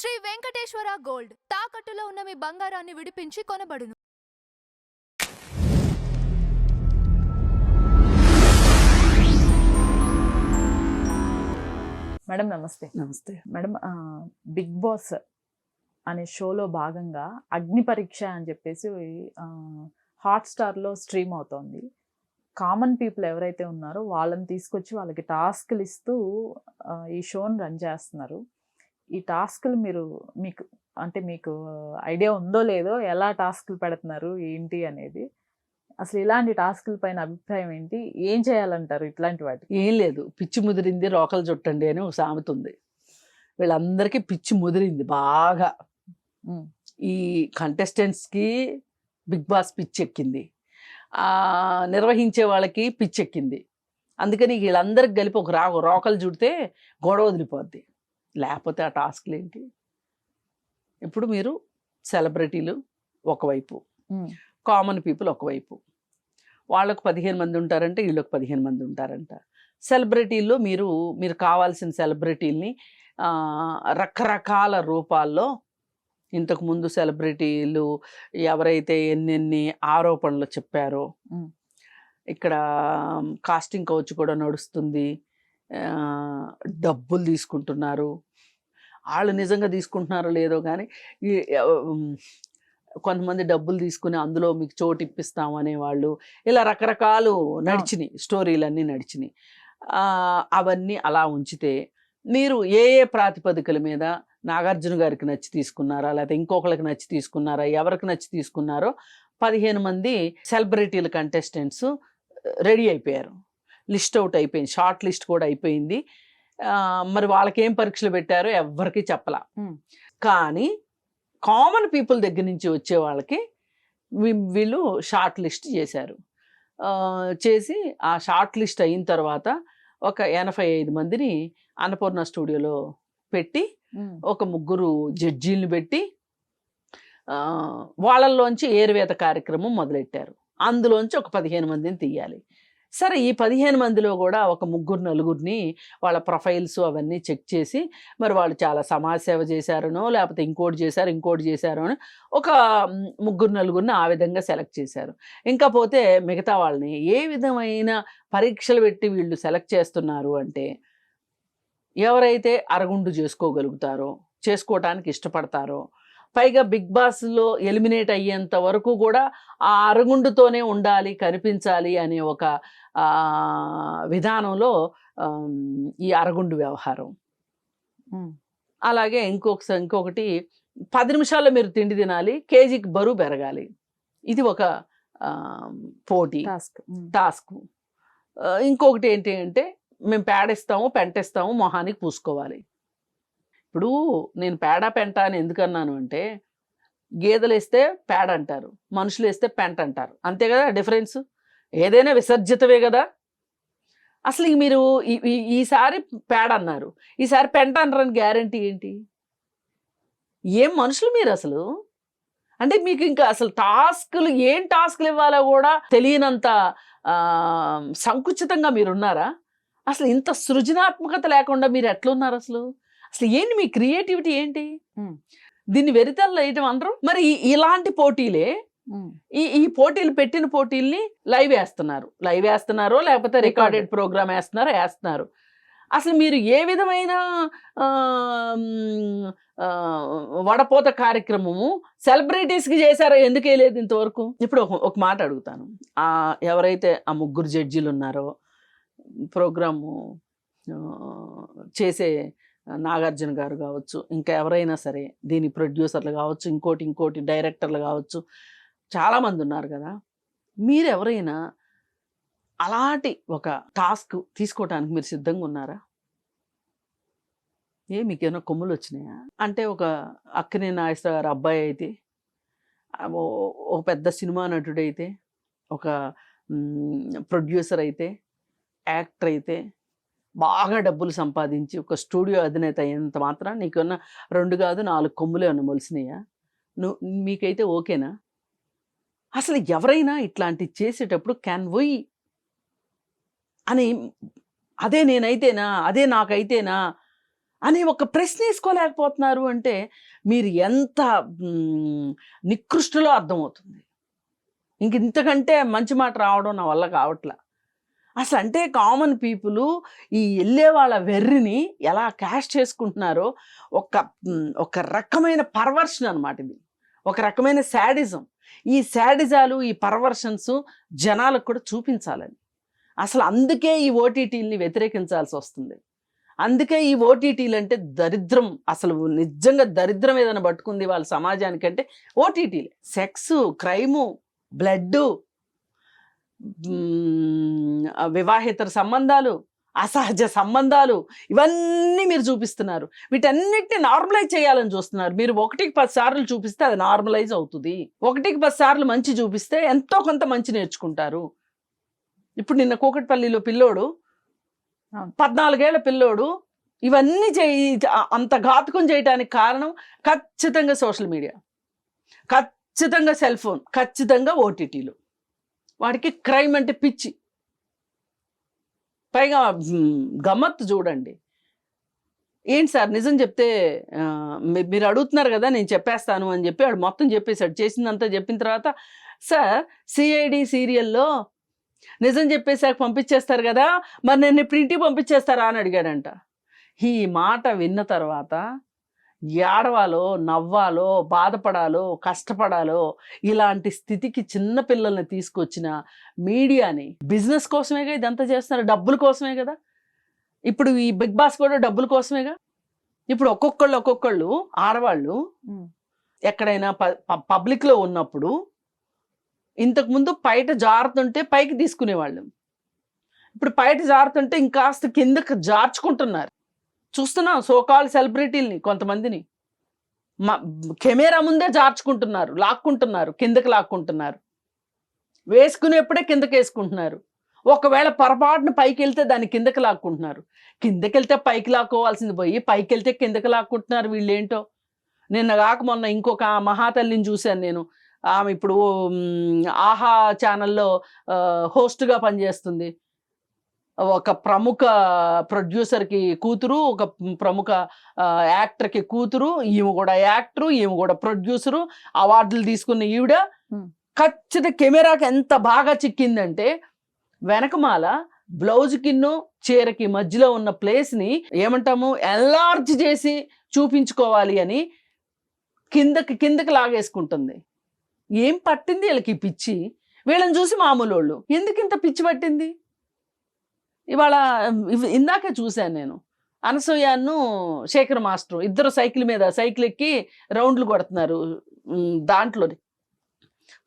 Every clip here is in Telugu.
శ్రీ వెంకటేశ్వర గోల్డ్ తాకట్టులో ఉన్న మీ బంగారాన్ని విడిపించి కొనబడును. మేడం నమస్తే. నమస్తే మేడం బిగ్ బాస్ అనే షోలో భాగంగా అగ్ని పరీక్ష అని చెప్పేసి హాట్‌స్టార్‌లో స్ట్రీమ్ అవుతోంది. కామన్ పీపుల్ ఎవరైతే ఉన్నారో వాళ్ళని తీసుకొచ్చి వాళ్ళకి టాస్క్‌లు ఇస్తూ ఈ షోని రన్ చేస్తున్నారు. ఈ టాస్క్‌లు మీకు ఐడియా ఉందో లేదో ఎలా టాస్క్‌లు పెడుతున్నారు ఏంటి అనేది? అసలు ఇలాంటి టాస్క్‌ల పైన అభిప్రాయం ఏంటి? ఏం చేయాలంటారు ఇట్లాంటి వాటికి? ఏం లేదు, పిచ్చి ముదిరింది రోకలు చుట్టండి అని ఒక సామెత ఉంది. వీళ్ళందరికీ పిచ్చి ముదిరింది బాగా. ఈ కంటెస్టెంట్స్కి బిగ్ బాస్ పిచ్చెక్కింది, నిర్వహించే వాళ్ళకి పిచ్చెక్కింది. అందుకని వీళ్ళందరికి కలిపి ఒక రోకలు చుడితే గొడవ వదిలిపోద్ది. లేకపోతే ఆ టాస్క్లు ఏంటి? ఇప్పుడు మీరు సెలబ్రిటీలు ఒకవైపు, కామన్ పీపుల్ ఒకవైపు, వాళ్ళకు 15 మంది ఉంటారంటే వీళ్ళకి 15 మంది ఉంటారంట. సెలబ్రిటీల్లో మీరు కావాల్సిన సెలబ్రిటీల్ని రకరకాల రూపాల్లో, ఇంతకుముందు సెలబ్రిటీలు ఎవరైతే ఎన్నెన్ని ఆరోపణలు చెప్పారో, ఇక్కడ కాస్టింగ్ కౌచ్ కూడా నడుస్తుంది, డబ్బులు తీసుకుంటున్నారు. వాళ్ళు నిజంగా తీసుకుంటున్నారో లేదో కానీ కొంతమంది డబ్బులు తీసుకుని అందులో మీకు చోటు ఇప్పిస్తాము అనేవాళ్ళు, ఇలా రకరకాలు నడిచినాయి, స్టోరీలన్నీ నడిచినాయి. అవన్నీ అలా ఉంచితే మీరు ఏ ప్రాతిపదికల మీద నాగార్జున గారికి నచ్చి తీసుకున్నారా, లేకపోతే ఇంకొకరికి నచ్చి తీసుకున్నారా, ఎవరికి నచ్చి తీసుకున్నారో 15 మంది సెలబ్రిటీల కంటెస్టెంట్స్ రెడీ అయిపోయారు. లిస్ట్ అవుట్ అయిపోయింది, షార్ట్ లిస్ట్ కూడా అయిపోయింది. మరి వాళ్ళకేం పరీక్షలు పెట్టారో ఎవ్వరికీ చెప్పలా. కానీ కామన్ పీపుల్ దగ్గర నుంచి వచ్చే వాళ్ళకి వీళ్ళు షార్ట్ లిస్ట్ చేశారు. చేసి ఆ షార్ట్ లిస్ట్ అయిన తర్వాత ఒక 85 మందిని అన్నపూర్ణ స్టూడియోలో పెట్టి ఒక 3 జడ్జీలను పెట్టి వాళ్ళల్లోంచి ఏరువేత కార్యక్రమం మొదలెట్టారు. అందులోంచి ఒక 15 మందిని తీయాలి. సరే, ఈ 15 మందిలో కూడా ఒక 3-4 వాళ్ళ ప్రొఫైల్స్ అవన్నీ చెక్ చేసి, మరి వాళ్ళు చాలా సమాజ సేవ చేశారనో, లేకపోతే ఇంకోటి చేశారో అని ఒక 3-4 ఆ విధంగా సెలెక్ట్ చేశారు. ఇంకా పోతే మిగతా వాళ్ళని ఏ విధమైన పరీక్షలు పెట్టి వీళ్ళు సెలెక్ట్ చేస్తున్నారు అంటే, ఎవరైతే అరగుండు చేసుకోవటానికి ఇష్టపడతారో, పైగా బిగ్ బాస్లో ఎలిమినేట్ అయ్యేంత వరకు కూడా ఆ అరగుండుతోనే ఉండాలి, కనిపించాలి అనే ఒక విధానంలో ఈ అరగుండు వ్యవహారం. అలాగే ఇంకొకటి 10 నిమిషాల్లో మీరు తిండి తినాలి, కేజీకి బరువు పెరగాలి. ఇది ఒక పోటీ టాస్క్. ఇంకొకటి ఏంటి అంటే, మేము పెంటేస్తాము మొహానికి పూసుకోవాలి. ఇప్పుడు నేను పెంట అని ఎందుకన్నాను అంటే, గేదెలు వేస్తే పేడ అంటారు, మనుషులు వేస్తే పెంట అంటారు, అంతే కదా డిఫరెన్స్. ఏదైనా విసర్జితవే కదా. అసలు మీరు ఈసారి పేడ అన్నారు, ఈసారి పెంట అన్నారని గ్యారంటీ ఏంటి? ఏం మనుషులు మీరు అసలు? అంటే మీకు ఇంకా అసలు ఏం టాస్క్లు ఇవ్వాలో కూడా తెలియనంత సంకుచితంగా మీరున్నారా? అసలు ఇంత సృజనాత్మకత లేకుండా మీరు ఎట్లున్నారు అసలు? అసలు ఏంటి మీ క్రియేటివిటీ ఏంటి? దీన్ని వెరితల్లో వేయటం అందరం. మరి ఇలాంటి పోటీలే, ఈ పోటీలు పెట్టిన పోటీల్ని లైవ్ వేస్తున్నారో లేకపోతే రికార్డెడ్ ప్రోగ్రామ్ వేస్తున్నారు. అసలు మీరు ఏ విధమైన వడపోత కార్యక్రమము సెలబ్రిటీస్కి చేశారో ఎందుకు వేయలేదు ఇంతవరకు? ఇప్పుడు ఒక మాట అడుగుతాను. ఎవరైతే ఆ 3 జడ్జీలు ఉన్నారో, ప్రోగ్రాము చేసే నాగార్జున గారు కావచ్చు, ఇంకా ఎవరైనా సరే, దీని ప్రొడ్యూసర్లు కావచ్చు, ఇంకోటి డైరెక్టర్లు కావచ్చు, చాలామంది ఉన్నారు కదా. మీరు ఎవరైనా అలాంటి ఒక టాస్క్ తీసుకోవటానికి మీరు సిద్ధంగా ఉన్నారా? మీకేమైనా కొమ్ములు వచ్చినాయా? అంటే ఒక అక్కినేని నాగేశ్వర గారు అబ్బాయి అయితే, ఒక పెద్ద సినిమా నటుడైతే, ఒక ప్రొడ్యూసర్ అయితే, యాక్టర్ అయితే, బాగా డబ్బులు సంపాదించి ఒక స్టూడియో అధినేత అయ్యేంత మాత్రం నీకున్న 2 కాదు 4 కొమ్ములు ఏమన్నా మొలిసినాయా? మీకైతే ఓకేనా? అసలు ఎవరైనా ఇట్లాంటి చేసేటప్పుడు క్యాన్ వై అని, అదే నేనైతేనా, అదే నాకైతేనా అని ఒక ప్రశ్న వేసుకోలేకపోతున్నారు అంటే మీరు ఎంత నికృష్టులో అర్థమవుతుంది. ఇంతకంటే మంచి మాట రావడం నా వల్ల కావట్లా. అసలు అంటే కామన్ పీపుల్ ఈ వెళ్ళే వాళ్ళ వెర్రిని ఎలా క్యాష్ చేసుకుంటున్నారో ఒక రకమైన పర్వర్షన్ అనమాట ఇది, ఒక రకమైన శాడిజం. ఈ శాడిజాలు, ఈ పర్వర్షన్స్ జనాలకు కూడా చూపించాలని. అసలు అందుకే ఈ ఓటీటీల్ని వ్యతిరేకించాల్సి వస్తుంది. అందుకే ఈ ఓటీటీలు అంటే దరిద్రం, అసలు నిజంగా దరిద్రం ఏదైనా పట్టుకుంది వాళ్ళ సమాజానికంటే ఓటీటీలే. సెక్స్, క్రైము, బ్లడ్, వివాహేతర సంబంధాలు, అసహజ సంబంధాలు, ఇవన్నీ మీరు చూపిస్తున్నారు. వీటన్నిటిని నార్మలైజ్ చేయాలని చూస్తున్నారు. మీరు 1కి 10 సార్లు చూపిస్తే అది నార్మలైజ్ అవుతుంది. 1కి 10 సార్లు మంచి చూపిస్తే ఎంతో కొంత మంచి నేర్చుకుంటారు. ఇప్పుడు నిన్న కూకట్పల్లిలో పిల్లోడు, 14 ఏళ్ల పిల్లోడు ఇవన్నీ అంత ఘాతుకం చేయడానికి కారణం ఖచ్చితంగా సోషల్ మీడియా, ఖచ్చితంగా సెల్ ఫోన్, ఖచ్చితంగా ఓటీటీలు. వాడికి క్రైమ్ అంటే పిచ్చి. పైగా గమ్మత్తు చూడండి. ఏంటి సార్ నిజం చెప్తే మీరు అడుగుతున్నారు కదా నేను చెప్పేస్తాను అని చెప్పి వాడు మొత్తం చెప్పేశాడు. చేసిందంతా చెప్పిన తర్వాత, సార్ సిఐడి సీరియల్లో నిజం చెప్పేసాక పంపించేస్తారు కదా, మరి నేను ఇప్పుడు ఇంటికి పంపించేస్తారా అని అడిగాడంట. ఈ మాట విన్న తర్వాత ఏడవాలో, నవ్వాలో, బాధపడాలో, కష్టపడాలో, ఇలాంటి స్థితికి చిన్న పిల్లల్ని తీసుకొచ్చిన మీడియాని బిజినెస్ కోసమేగా ఇదంతా చేస్తున్నారు, డబ్బుల కోసమే కదా. ఇప్పుడు ఈ బిగ్ బాస్ కూడా డబ్బుల కోసమేగా. ఇప్పుడు ఒక్కొక్కళ్ళు ఆడవాళ్ళు ఎక్కడైనా పబ్లిక్లో ఉన్నప్పుడు ఇంతకుముందు బయట జారుతుంటే పైకి తీసుకునేవాళ్ళు, ఇప్పుడు బయట జారుతుంటే ఇంకాస్త కిందకి జార్చుకుంటున్నారు. చూస్తున్నాం సోకాల్ సెలబ్రిటీల్ని, కొంతమందిని కెమెరా ముందే జార్చుకుంటున్నారు, లాక్కుంటున్నారు, కిందకి లాక్కుంటున్నారు, వేసుకునేప్పుడే కిందకి వేసుకుంటున్నారు. ఒకవేళ పొరపాటున పైకి వెళ్తే దాన్ని కిందకి లాక్కుంటున్నారు. కిందకి వెళ్తే పైకి లాక్కోవాల్సింది పోయి పైకి వెళ్తే కిందకి లాక్కుంటున్నారు. వీళ్ళేంటో. నిన్న కాక మొన్న ఇంకొక మహాతల్లిని చూశాను నేను. ఆమె ఇప్పుడు ఆహా ఛానల్లో హోస్ట్గా పనిచేస్తుంది. ఒక ప్రముఖ ప్రొడ్యూసర్కి కూతురు, ఒక ప్రముఖ యాక్టర్కి కూతురు. ఈమె కూడా యాక్టరు, ఈమె కూడా ప్రొడ్యూసరు, అవార్డులు తీసుకున్న ఈవిడ. ఖచ్చితంగా కెమెరాకి ఎంత బాగా చిక్కిందంటే వెనకమాల బ్లౌజ్కిన్ను చీరకి మధ్యలో ఉన్న ప్లేస్ని ఏమంటాము ఎన్లార్జ్ చేసి చూపించుకోవాలి అని కిందకి లాగేసుకుంటుంది. ఏం పట్టింది వీళ్ళకి పిచ్చి? వీళ్ళని చూసి మామూలు వాళ్ళు ఎందుకు ఇంత పిచ్చి పట్టింది? ఇవాళ ఇందాకే చూశాను నేను, అనసూయను శేఖర్ మాస్టర్ ఇద్దరు సైకిల్ మీద సైకిల్ ఎక్కి రౌండ్లు కొడుతున్నారు దాంట్లో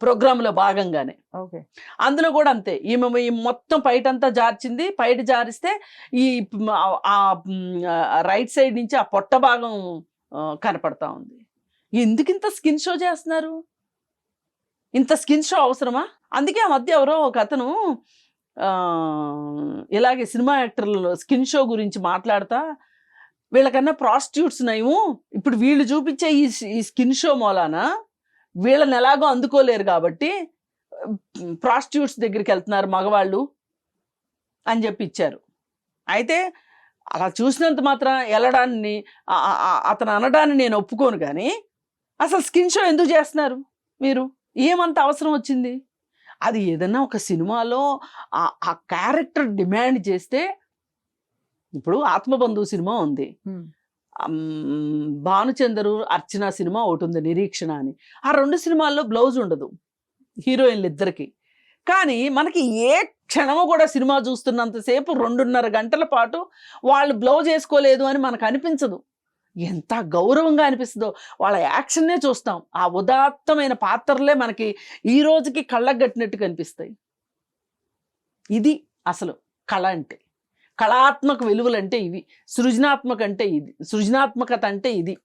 ప్రోగ్రాంలో భాగంగానే. ఓకే, అందులో కూడా అంతే. ఈమె మొత్తం పైటంతా జార్చింది. పైట జారిస్తే ఈ రైట్ సైడ్ నుంచి ఆ పొట్ట భాగం కనపడతా ఉంది. ఎందుకు ఇంత స్కిన్ షో చేస్తున్నారు? ఇంత స్కిన్ షో అవసరమా? అందుకే ఆ మధ్య ఎవరో ఒక అతను ఇలాగే సినిమా యాక్టర్లలో స్కిన్ షో గురించి మాట్లాడతా, వీళ్ళకన్నా ప్రాస్టిట్యూట్స్ నయము, ఇప్పుడు వీళ్ళు చూపించే ఈ స్కిన్ షో మూలాన వీళ్ళని ఎలాగో అందుకోలేరు కాబట్టి ప్రాస్టిట్యూట్స్ దగ్గరికి వెళ్తున్నారు మగవాళ్ళు అని చెప్పి ఇచ్చారు. అయితే అలా చూసినంత మాత్రం వెళ్ళడాన్ని అతను అనడాన్ని నేను ఒప్పుకోను. కానీ అసలు స్కిన్ షో ఎందుకు చేస్తున్నారు మీరు? ఏమంత అవసరం వచ్చింది? అది ఏదన్నా ఒక సినిమాలో ఆ క్యారెక్టర్ డిమాండ్ చేస్తే, ఇప్పుడు ఆత్మబంధువు సినిమా ఉంది, భానుచందరు అర్చన సినిమా ఒకటి ఉంది నిరీక్షణ అని. ఆ 2 సినిమాల్లో బ్లౌజ్ ఉండదు హీరోయిన్లు ఇద్దరికి. కానీ మనకి ఏ క్షణము కూడా సినిమా చూస్తున్నంతసేపు 2.5 గంటల పాటు వాళ్ళు బ్లౌజ్ వేసుకోలేదు అని మనకు అనిపించదు. ఎంత గౌరవంగా అనిపిస్తుందో. వాళ్ళ యాక్షన్నే చూస్తాం. ఆ ఉదాత్తమైన పాత్రలే మనకి ఈ రోజుకి కళ్ళకు కట్టినట్టు కనిపిస్తాయి. ఇది అసలు కళ అంటే. కళాత్మక విలువలు అంటే ఇవి. సృజనాత్మక అంటే ఇది. సృజనాత్మకత అంటే ఇది.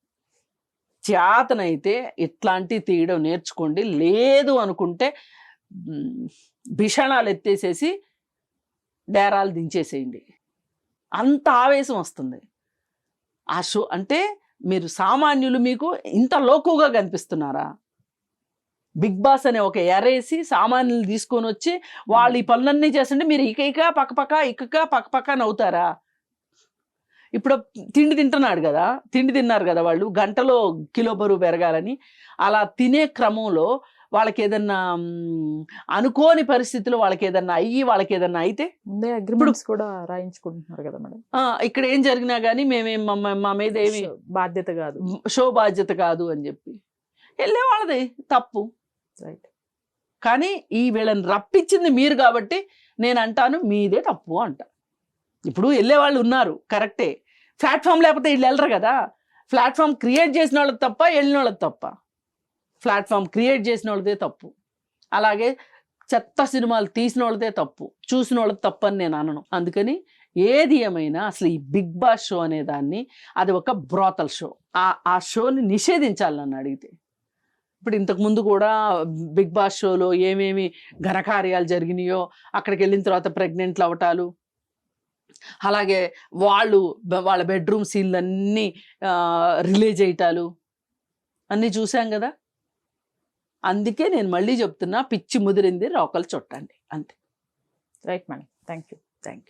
చేతనైతే ఇట్లాంటివి తీయడం నేర్చుకోండి. లేదు అనుకుంటే భీషణాలు ఎత్తేసేసి డేరాలు దించేసేయండి. అంత ఆవేశం వస్తుంది. ఆ షో అంటే మీరు సామాన్యులు మీకు ఇంత లోకుగా కనిపిస్తున్నారా? బిగ్ బాస్ అనే ఒక ఎరేసి సామాన్యులు తీసుకొని వచ్చి వాళ్ళు ఈ పనులన్నీ చేస్తుంటే మీరు ఇక పక్కపక్క నవ్వుతారా? ఇప్పుడు తిండి తింటున్నాడు కదా, తిండి తిన్నారు కదా వాళ్ళు, గంటలో కిలో బరువు పెరగాలని. అలా తినే క్రమంలో వాళ్ళకి ఏదన్నా అనుకోని పరిస్థితుల్లో వాళ్ళకి ఏదన్నా అయ్యి వాళ్ళకి ఏదన్నా అయితే ముందే అగ్రిమెంట్స్ కూడా రాయించుకుంటున్నారు కదా మేడం. ఇక్కడ ఏం జరిగినా కానీ మేమేం మా మీద ఏమి బాధ్యత కాదు, షో బాధ్యత కాదు అని చెప్పి వెళ్ళే వాళ్ళది తప్పు. రైట్. కానీ ఈ వీళ్ళని రప్పించింది మీరు కాబట్టి నేను అంటాను మీదే తప్పు అంట. ఇప్పుడు వెళ్ళే వాళ్ళు ఉన్నారు కరెక్టే, ప్లాట్ఫామ్ లేకపోతే వీళ్ళు వెళ్ళరు కదా. ప్లాట్ఫామ్ క్రియేట్ చేసిన వాళ్ళది తప్ప, వెళ్ళిన వాళ్ళది తప్ప? ప్లాట్ఫామ్ క్రియేట్ చేసిన వాళ్ళదే తప్పు. అలాగే చెత్త సినిమాలు తీసిన వాళ్ళదే తప్పు, చూసిన వాళ్ళది తప్పు అని నేను అనను. అందుకని ఏది ఏమైనా అసలు ఈ బిగ్ బాస్ షో అనే దాన్ని, అది ఒక బ్రోతల్ షో. ఆ షోని నిషేధించాలి నన్ను అడిగితే. ఇప్పుడు ఇంతకు ముందు కూడా బిగ్ బాస్ షోలో ఏమేమి ఘనకార్యాలు జరిగినాయో, అక్కడికి వెళ్ళిన తర్వాత ప్రెగ్నెంట్లు అవటాలు, అలాగే వాళ్ళ బెడ్రూమ్ సీన్లు అన్నీ రిలీజ్ అయ్యటాలు అన్నీ చూసాం కదా. అందుకే నేను మళ్ళీ చెప్తున్నా, పిచ్చి ముదిరింది రోకలు చుట్టండి అంతే. Right madam, thank you. Thank you.